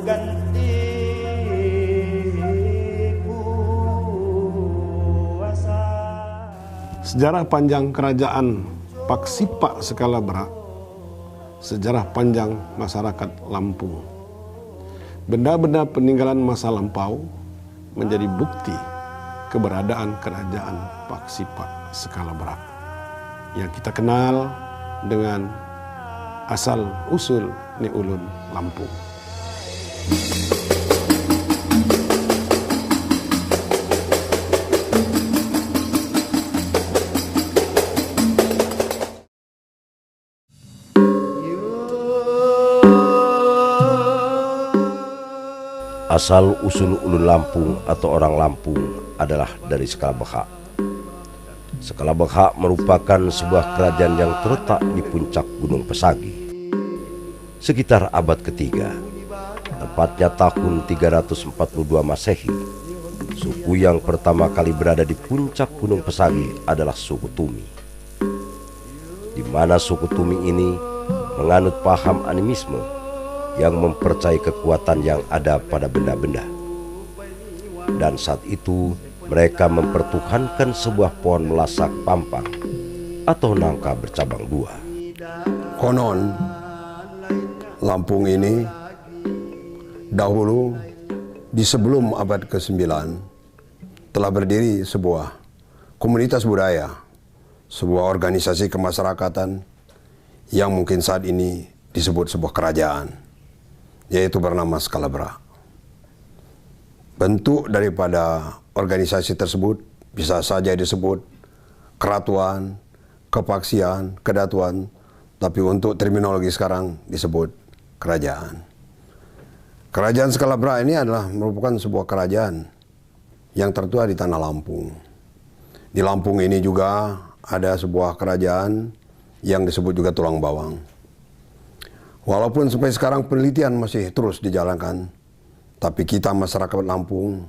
ganti kuasa. Sejarah panjang kerajaan Paksipa Skalabra, sejarah panjang masyarakat Lampung. Benda-benda peninggalan masa lampau menjadi bukti keberadaan kerajaan Paksipa Skalabra yang kita kenal dengan asal-usul Ni Ulun Lampung. Asal-usul Ulun Lampung atau orang Lampung adalah dari Skalabekha. Skalabekha merupakan sebuah kerajaan yang terletak di puncak Gunung Pesagi. Sekitar abad ketiga, tepatnya tahun 342 Masehi, suku yang pertama kali berada di puncak Gunung Pesagi adalah suku Tumi. Di mana suku Tumi ini menganut paham animisme yang mempercayai kekuatan yang ada pada benda-benda. Dan saat itu mereka mempertuhankan sebuah pohon melasak pampang atau nangka bercabang dua. Konon Lampung ini dahulu di sebelum abad ke-9 telah berdiri sebuah komunitas budaya, sebuah organisasi kemasyarakatan yang mungkin saat ini disebut sebuah kerajaan, yaitu bernama Skalabra. Bentuk daripada organisasi tersebut bisa saja disebut keratuan, kepaksian, kedatuan, tapi untuk terminologi sekarang disebut kerajaan. Kerajaan Skalabra ini adalah merupakan sebuah kerajaan yang tertua di tanah Lampung. Di Lampung ini juga ada sebuah kerajaan yang disebut juga Tulang Bawang. Walaupun sampai sekarang penelitian masih terus dijalankan, tapi kita masyarakat Lampung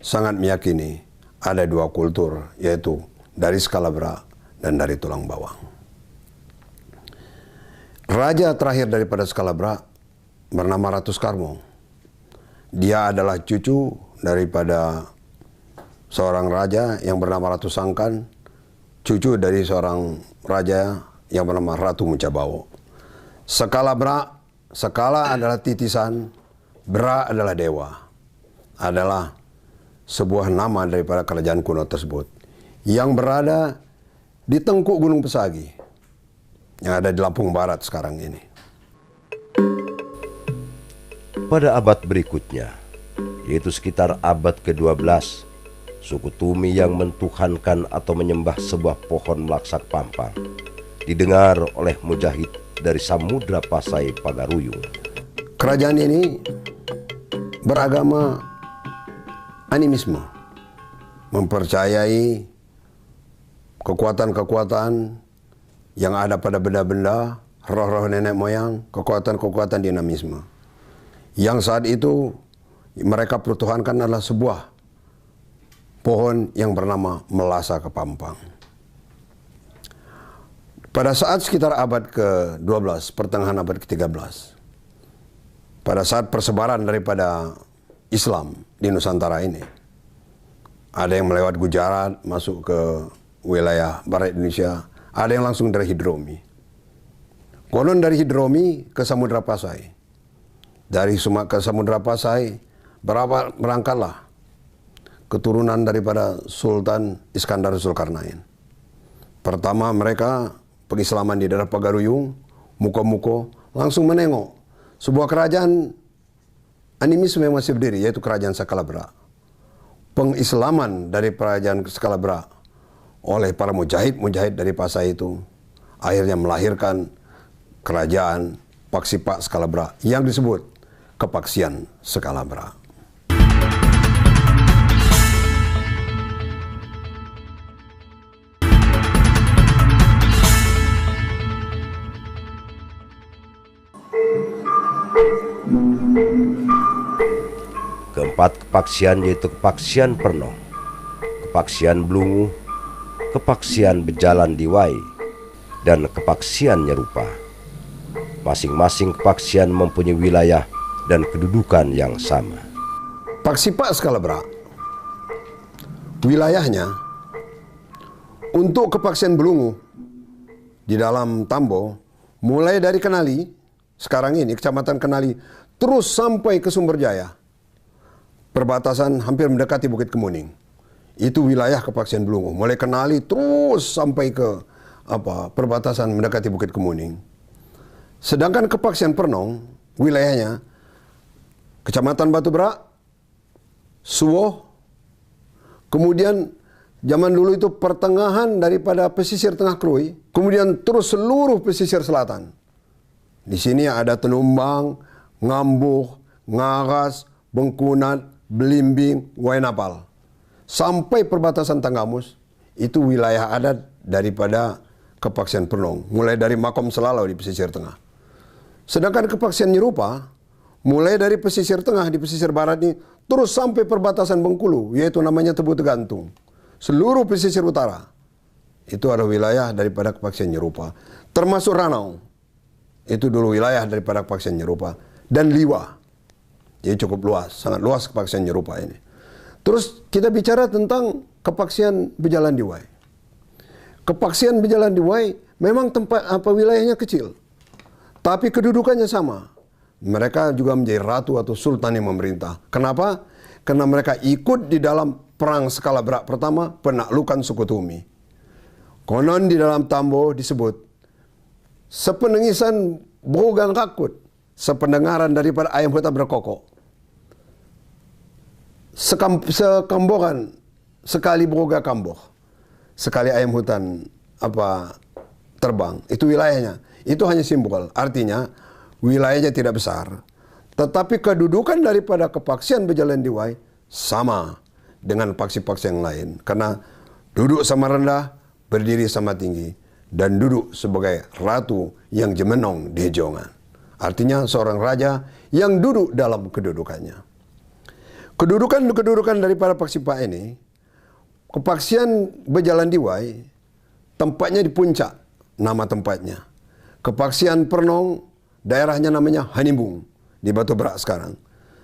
sangat meyakini ada dua kultur, yaitu dari Skalabra dan dari Tulang Bawang. Raja terakhir daripada Skalabra bernama Ratu Skarmo. Dia adalah cucu daripada seorang raja yang bernama Ratu Sangkan, cucu dari seorang raja yang bernama Ratu Mucabawo. Skalabra, skala adalah titisan, bra adalah dewa, adalah sebuah nama daripada kerajaan kuno tersebut yang berada di tengkuk Gunung Pesagi yang ada di Lampung Barat sekarang ini. Pada abad berikutnya, yaitu sekitar abad ke-12, suku Tumi yang mentuhankan atau menyembah sebuah pohon melaksak pampang didengar oleh Mujahid dari Samudra Pasai Pagaruyung. Kerajaan ini beragama animisme, mempercayai kekuatan-kekuatan yang ada pada benda-benda, roh-roh nenek moyang, kekuatan-kekuatan dinamisme. Yang saat itu mereka pertuhankan adalah sebuah pohon yang bernama Melasa Kepampang. Pada saat sekitar abad ke-12, pertengahan abad ke-13, pada saat persebaran daripada Islam di Nusantara ini, ada yang melewat Gujarat, masuk ke wilayah barat Indonesia, ada yang langsung dari Hidromi. Konon dari Hidromi ke Samudra Pasai. Dari ke Samudra Pasai, berangkatlah keturunan daripada Sultan Iskandar Zulkarnain. Pertama mereka pengislaman di daerah Pagaruyung, Muko-Muko, langsung menengok sebuah kerajaan animisme yang masih berdiri, yaitu kerajaan Skalabra. Pengislaman dari kerajaan Skalabra oleh para mujahid dari Pasai itu akhirnya melahirkan kerajaan Paksipa Skalabra yang disebut Kepaksian Skalabra. Keempat kepaksian yaitu kepaksian Perno, kepaksian Blungu, kepaksian Bejalan Diwai, dan kepaksian Nyerupa. Masing-masing kepaksian mempunyai wilayah dan kedudukan yang sama. Paksipa Skalabra, wilayahnya untuk kepaksian Belungu di dalam Tambo, mulai dari Kenali, sekarang ini Kecamatan Kenali, terus sampai ke Sumberjaya, perbatasan hampir mendekati Bukit Kemuning. Itu wilayah kepaksian Belungu, mulai Kenali terus sampai ke perbatasan mendekati Bukit Kemuning. Sedangkan kepaksian Pernong, wilayahnya Kecamatan Batu Berak, Suwoh, kemudian zaman dulu itu pertengahan daripada pesisir Tengah Krui, kemudian terus seluruh pesisir selatan. Di sini ada Tenumbang, Ngambuh, Ngaras, Bengkunat, Belimbing, Wainapal. Sampai perbatasan Tanggamus, itu wilayah adat daripada kepaksian Pernong, mulai dari Makom Selalau di pesisir tengah. Sedangkan kepaksian Nyerupa, mulai dari pesisir tengah di pesisir barat ini, terus sampai perbatasan Bengkulu, yaitu namanya Tebu Tegantung. Seluruh pesisir utara, itu adalah wilayah daripada kepaksian Nyerupa. Termasuk Ranau, itu dulu wilayah daripada kepaksian Nyerupa. Dan Liwa, jadi cukup luas, sangat luas kepaksian Nyerupa ini. Terus kita bicara tentang kepaksian Bejalan Diwai. Kepaksian Bejalan Diwai memang tempat wilayahnya kecil, tapi kedudukannya sama. Mereka juga menjadi ratu atau sultan yang memerintah. Kenapa? Karena mereka ikut di dalam perang skala berat pertama, penaklukan suku Tumi. Konon di dalam Tambo disebut sepenengisan bogang rakut, sependengaran daripada ayam hutan berkokok. Sekamboran sekali boga kamboh, sekali ayam hutan terbang. Itu wilayahnya. Itu hanya simbol. Artinya wilayahnya tidak besar, tetapi kedudukan daripada kepaksian Bejalan Diwai sama dengan paksi-paksi yang lain. Karena duduk sama rendah, berdiri sama tinggi, dan duduk sebagai ratu yang jemenong di Hejongan. Artinya seorang raja yang duduk dalam kedudukannya. Kedudukan daripada Paksipa ini, kepaksian Bejalan Diwai, tempatnya di puncak, nama tempatnya. Kepaksian Pernong, daerahnya namanya Hanimbung, di Batu Berak sekarang.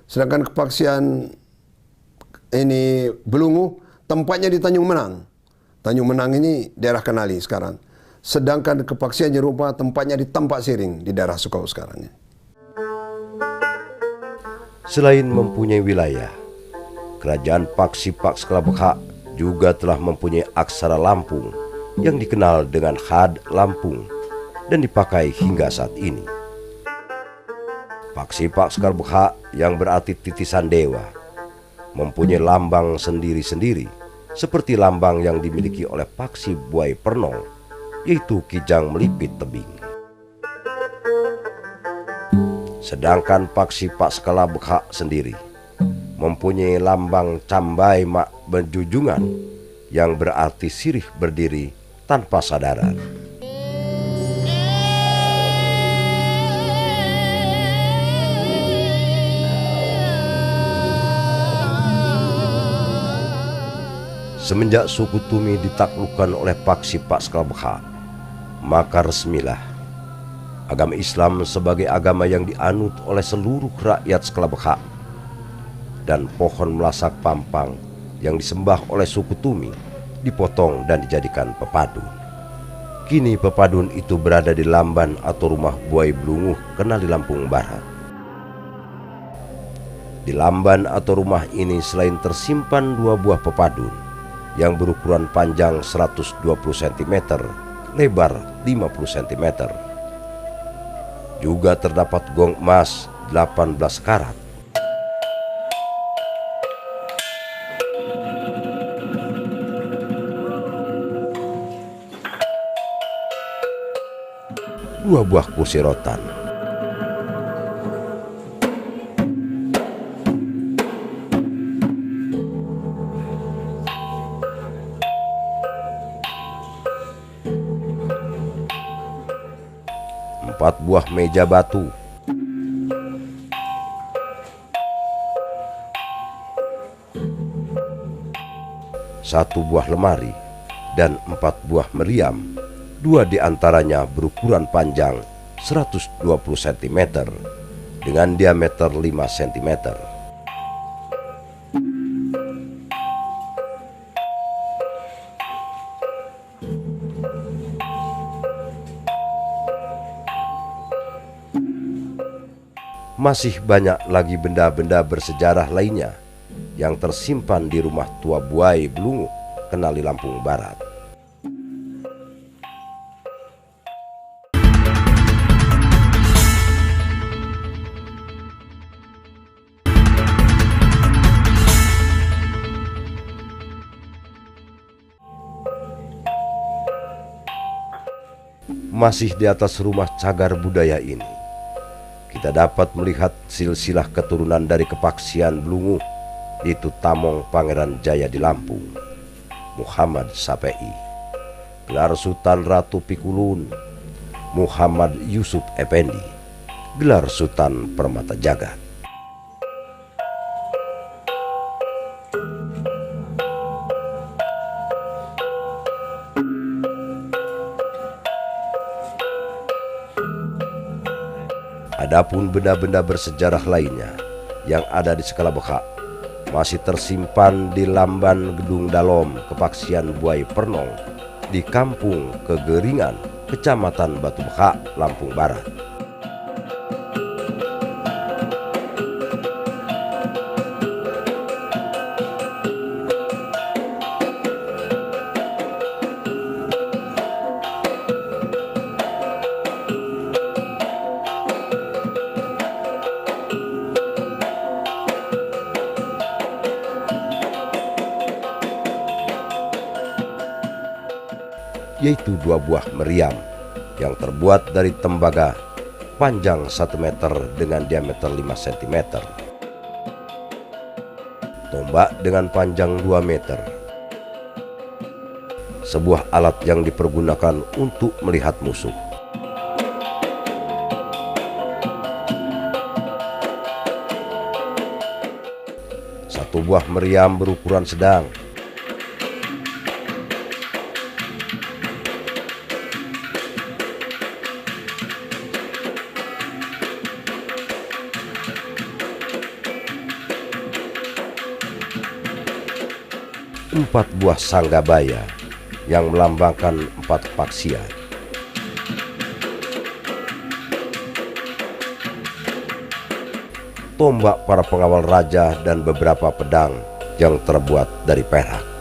Sedangkan kepaksian ini Belungu, tempatnya di Tanjung Menang. Tanjung Menang ini daerah Kenali sekarang. Sedangkan kepaksian Nyerupa, tempatnya di Tampak Siring, di daerah Sukau sekarang. Selain mempunyai wilayah, Kerajaan Paksipa Skalabekha juga telah mempunyai aksara Lampung yang dikenal dengan Had Lampung dan dipakai hingga saat ini. Paksipa Skalabekha yang berarti titisan dewa mempunyai lambang sendiri-sendiri seperti lambang yang dimiliki oleh Paksi Buai Pernong, yaitu kijang melipit tebing. Sedangkan Paksipa Skalabekha sendiri mempunyai lambang cambai mak berjunjungan yang berarti sirih berdiri tanpa sadaran. Semenjak suku Tumi ditaklukkan oleh Paksipa Skalabekha, maka resmilah agama Islam sebagai agama yang dianut oleh seluruh rakyat Skalabekha, dan pohon melasak pampang yang disembah oleh suku Tumi dipotong dan dijadikan pepadun. Kini pepadun itu berada di lamban atau rumah Buai Belungu, Kenali Lampung Barat. Di lamban atau rumah ini selain tersimpan 2 buah pepadun yang berukuran panjang 120 cm, lebar 50 cm. Juga terdapat gong emas 18 karat. Dua buah kursi rotan. Empat buah meja batu. Satu buah lemari dan 4 buah meriam. 2 diantaranya berukuran panjang 120 cm dengan diameter 5 cm. Masih banyak lagi benda-benda bersejarah lainnya yang tersimpan di rumah tua Buai Blungu, Kenali Lampung Barat. Masih di atas rumah cagar budaya ini, kita dapat melihat silsilah keturunan dari Kepaksian Blungu, yaitu Tamong Pangeran Jaya di Lampung, Muhammad Sapei, gelar Sultan Ratu Pikulun, Muhammad Yusuf Effendi, gelar Sultan Permata Jagat. Adapun benda-benda bersejarah lainnya yang ada di Sekalabekha masih tersimpan di Lamban Gedung Dalom Kepaksian Buai Pernong di Kampung Kegeringan, Kecamatan Batu Bekha, Lampung Barat. Yaitu 2 buah meriam yang terbuat dari tembaga panjang 1 meter dengan diameter 5 cm, tombak dengan panjang 2 meter, sebuah alat yang dipergunakan untuk melihat musuh, satu buah meriam berukuran sedang, empat buah sanggabaya yang melambangkan 4 kepaksian, tombak para pengawal raja dan beberapa pedang yang terbuat dari perak.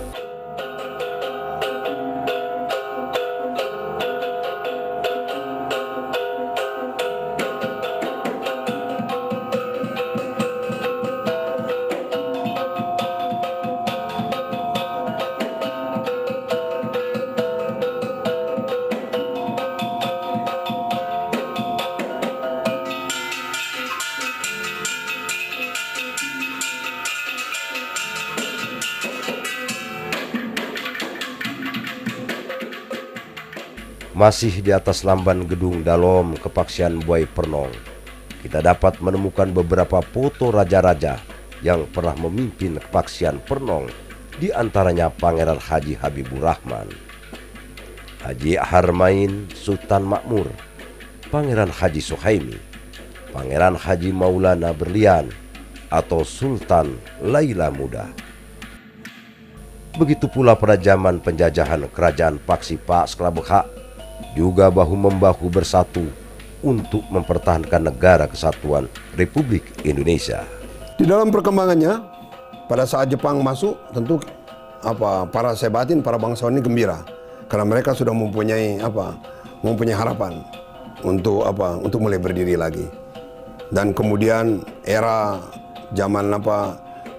Masih di atas Lamban Gedung Dalom Kepaksian Buai Pernong, kita dapat menemukan beberapa foto raja-raja yang pernah memimpin Kepaksian Pernong, di antaranya Pangeran Haji Habibur Rahman, Haji Harmain Sultan Makmur, Pangeran Haji Suhaimi, Pangeran Haji Maulana Berlian, atau Sultan Laila Muda. Begitu pula pada zaman penjajahan Kerajaan Paksi Pak Sekalabekha juga bahu-membahu bersatu untuk mempertahankan negara kesatuan Republik Indonesia. Di dalam perkembangannya, pada saat Jepang masuk, tentu para Sebatin, para bangsawan ini gembira karena mereka sudah mempunyai harapan untuk mulai berdiri lagi. Dan kemudian era zaman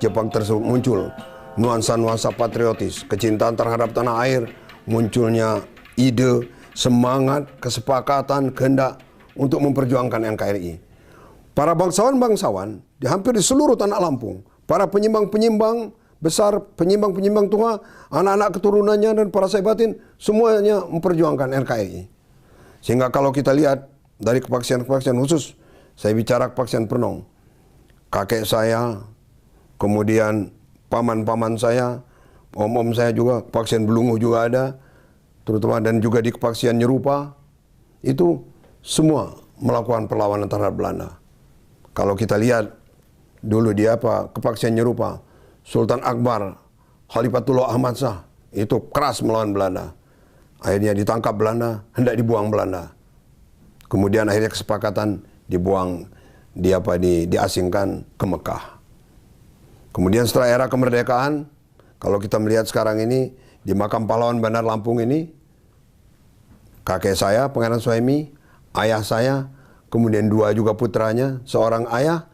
Jepang tersebut muncul nuansa-nuansa patriotis, kecintaan terhadap tanah air, munculnya ide, semangat, kesepakatan, kehendak untuk memperjuangkan NKRI. Para bangsawan-bangsawan di hampir di seluruh tanah Lampung, para penyimbang-penyimbang besar, penyimbang-penyimbang tua, anak-anak keturunannya dan para Sebatin, semuanya memperjuangkan NKRI. Sehingga kalau kita lihat dari kepaksian-kepaksian khusus, saya bicara Kepaksian Pernong, kakek saya, kemudian paman-paman saya, om-om saya juga, Kepaksian Blungu juga ada, terutama, dan juga di Kepaksian Nyerupa, itu semua melakukan perlawanan terhadap Belanda. Kalau kita lihat dulu dia kepaksian nyerupa Sultan Akbar, Khalifatullah Ahmad Shah itu keras melawan Belanda. Akhirnya ditangkap Belanda, hendak dibuang Belanda. Kemudian akhirnya kesepakatan dibuang, diasingkan ke Mekah. Kemudian setelah era kemerdekaan, kalau kita melihat sekarang ini di makam pahlawan Bandar Lampung ini, kakek saya Pangeran Suhaimi, ayah saya, kemudian 2 juga putranya, seorang ayah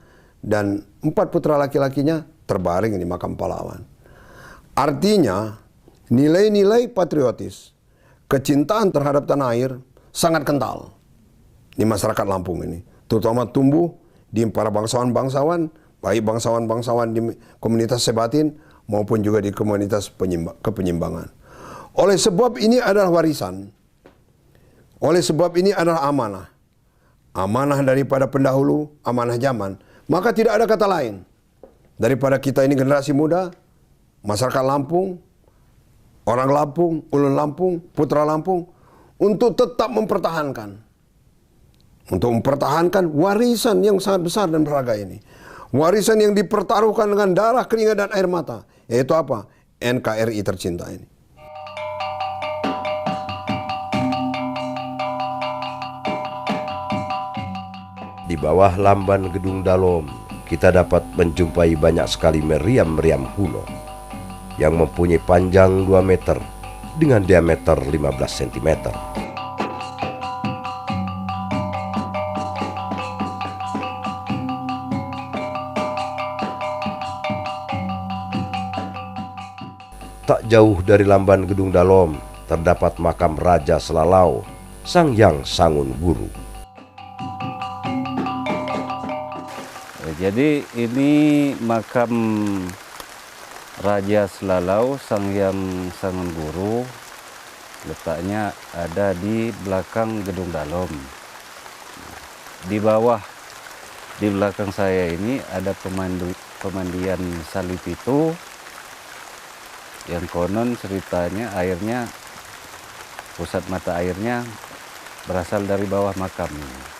dan 4 putra laki-lakinya terbaring di makam pahlawan. Artinya nilai-nilai patriotis, kecintaan terhadap tanah air sangat kental di masyarakat Lampung ini, terutama tumbuh di para bangsawan-bangsawan, baik bangsawan-bangsawan di komunitas Sebatin maupun juga di komunitas kepenyimbangan. Oleh sebab ini adalah warisan, oleh sebab ini adalah amanah, amanah daripada pendahulu, amanah zaman. Maka tidak ada kata lain daripada kita ini generasi muda, masyarakat Lampung, orang Lampung, ulun Lampung, putra Lampung, untuk tetap mempertahankan warisan yang sangat besar dan berharga ini. Warisan yang dipertaruhkan dengan darah, keringat, dan air mata. Yaitu apa? NKRI tercinta ini. Di bawah lamban Gedung Dalom, kita dapat menjumpai banyak sekali meriam-meriam kuno yang mempunyai panjang 2 meter dengan diameter 15 cm. Tak jauh dari lamban Gedung Dalom terdapat makam Raja Selalau, Sang Hyang Sangun Guru. Jadi ini makam Raja Selalau Sang Hyang Sangun Guru, letaknya ada di belakang Gedung Dalom. Di bawah, di belakang saya ini ada pemandian salib itu, yang konon ceritanya airnya, pusat mata airnya berasal dari bawah makam ini.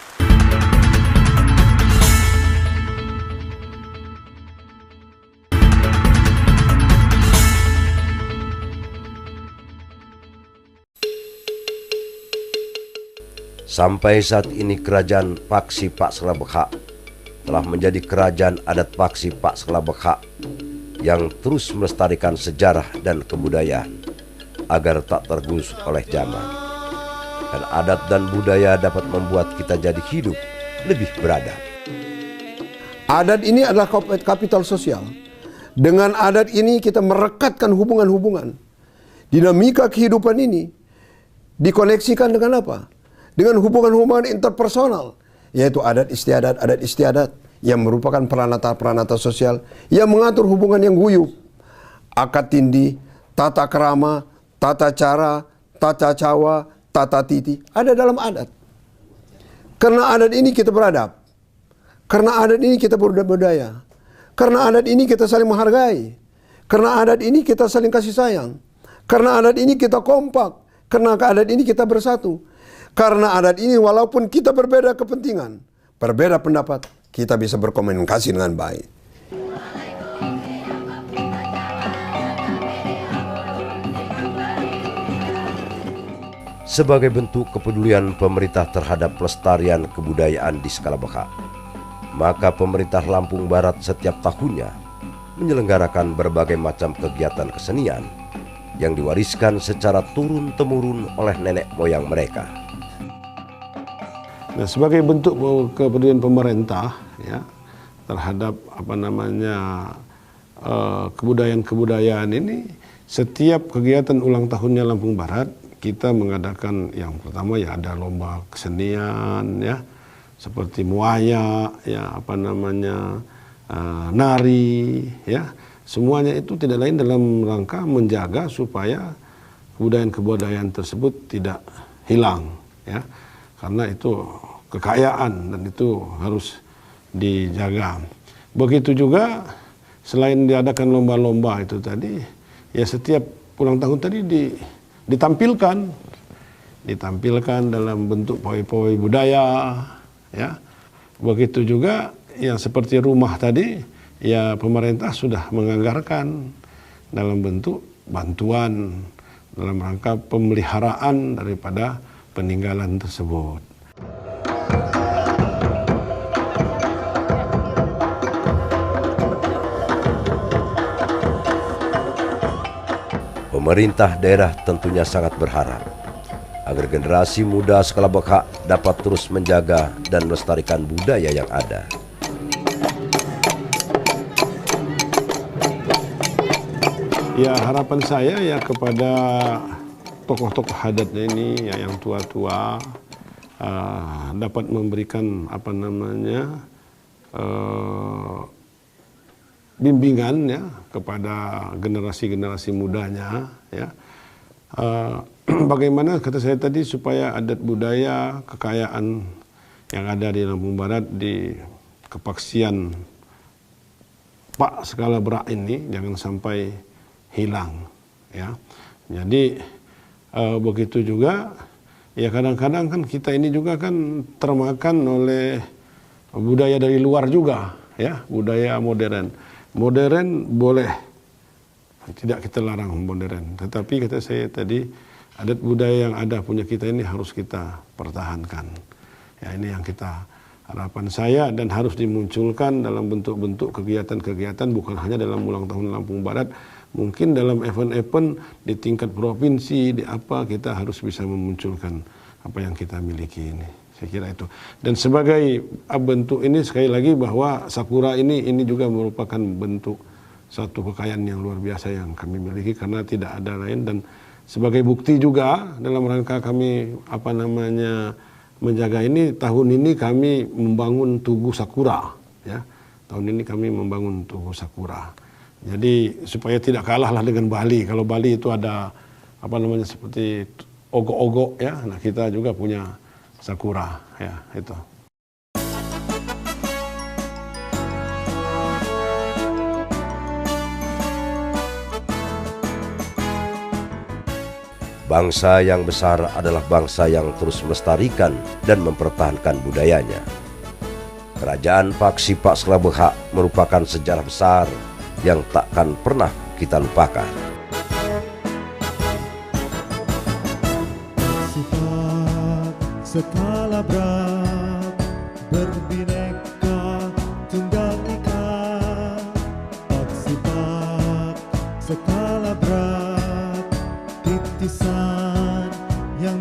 Sampai saat ini kerajaan Paksi Pak Selabekha telah menjadi kerajaan adat Paksi Pak Selabekha yang terus melestarikan sejarah dan kebudayaan agar tak tergerus oleh zaman. Dan adat dan budaya dapat membuat kita jadi hidup lebih beradab. Adat ini adalah kapital sosial. Dengan adat ini kita merekatkan hubungan-hubungan. Dinamika kehidupan ini dikoneksikan dengan apa? Dengan hubungan-hubungan interpersonal, yaitu adat istiadat yang merupakan peranata-peranata sosial yang mengatur hubungan yang guyup. Akad tindi, tata kerama, tata cara, tata cawa, tata titi ada dalam adat. Karena adat ini kita beradab. Karena adat ini kita berbudaya. Karena adat ini kita saling menghargai. Karena adat ini kita saling kasih sayang. Karena adat ini kita kompak. Karena adat ini kita bersatu. Karena adat ini walaupun kita berbeda kepentingan, berbeda pendapat, kita bisa berkomunikasi dengan baik. Sebagai bentuk kepedulian pemerintah terhadap pelestarian kebudayaan di skala besar, maka pemerintah Lampung Barat setiap tahunnya menyelenggarakan berbagai macam kegiatan kesenian yang diwariskan secara turun-temurun oleh nenek moyang mereka. Nah, sebagai bentuk kepedulian pemerintah ya terhadap kebudayaan-kebudayaan ini, setiap kegiatan ulang tahunnya Lampung Barat kita mengadakan yang pertama ya ada lomba kesenian ya seperti muaya ya nari ya, semuanya itu tidak lain dalam rangka menjaga supaya kebudayaan-kebudayaan tersebut tidak hilang ya, karena itu kekayaan dan itu harus dijaga. Begitu juga selain diadakan lomba-lomba itu tadi, ya setiap ulang tahun tadi ditampilkan dalam bentuk pawai-pawai budaya, ya. Begitu juga yang seperti rumah tadi, ya pemerintah sudah menganggarkan dalam bentuk bantuan dalam rangka pemeliharaan daripada peninggalan tersebut. Pemerintah daerah tentunya sangat berharap agar generasi muda Sekalabekha dapat terus menjaga dan melestarikan budaya yang ada. Ya, harapan saya ya kepada tokoh-tokoh adatnya ini, ya yang tua-tua, dapat memberikan bimbingan ya kepada generasi-generasi mudanya, ya. Bagaimana kata saya tadi supaya adat budaya kekayaan yang ada di Lampung Barat di Kepaksian Pak Sekalabekha ini jangan sampai hilang, ya. Jadi begitu juga ya, kadang-kadang kan kita ini juga kan termakan oleh budaya dari luar juga, ya, budaya modern. Modern boleh, tidak kita larang modern, tetapi kata saya tadi adat budaya yang ada punya kita ini harus kita pertahankan. Ya, ini yang kita harapan saya, dan harus dimunculkan dalam bentuk-bentuk kegiatan-kegiatan, bukan hanya dalam ulang tahun Lampung Barat, mungkin dalam event-event di tingkat provinsi, di apa kita harus bisa memunculkan apa yang kita miliki ini. Saya kira itu. Dan sebagai bentuk ini sekali lagi bahwa sakura ini juga merupakan bentuk satu kekayaan yang luar biasa yang kami miliki karena tidak ada lain, dan sebagai bukti juga dalam rangka kami menjaga ini, tahun ini kami membangun Tugu Sakura, ya. Tahun ini kami membangun Tugu Sakura. Jadi supaya tidak kalah lah dengan Bali. Kalau Bali itu ada seperti ogok-ogok, ya. Nah, kita juga punya sakura, ya, itu. Bangsa yang besar adalah bangsa yang terus melestarikan dan mempertahankan budayanya. Kerajaan Paksi Pak Sekalabekha merupakan sejarah besar yang takkan pernah kita lupakan. Sekalabekha berbineka tunggal ika, Paksi Pak Sekalabekha titisan yang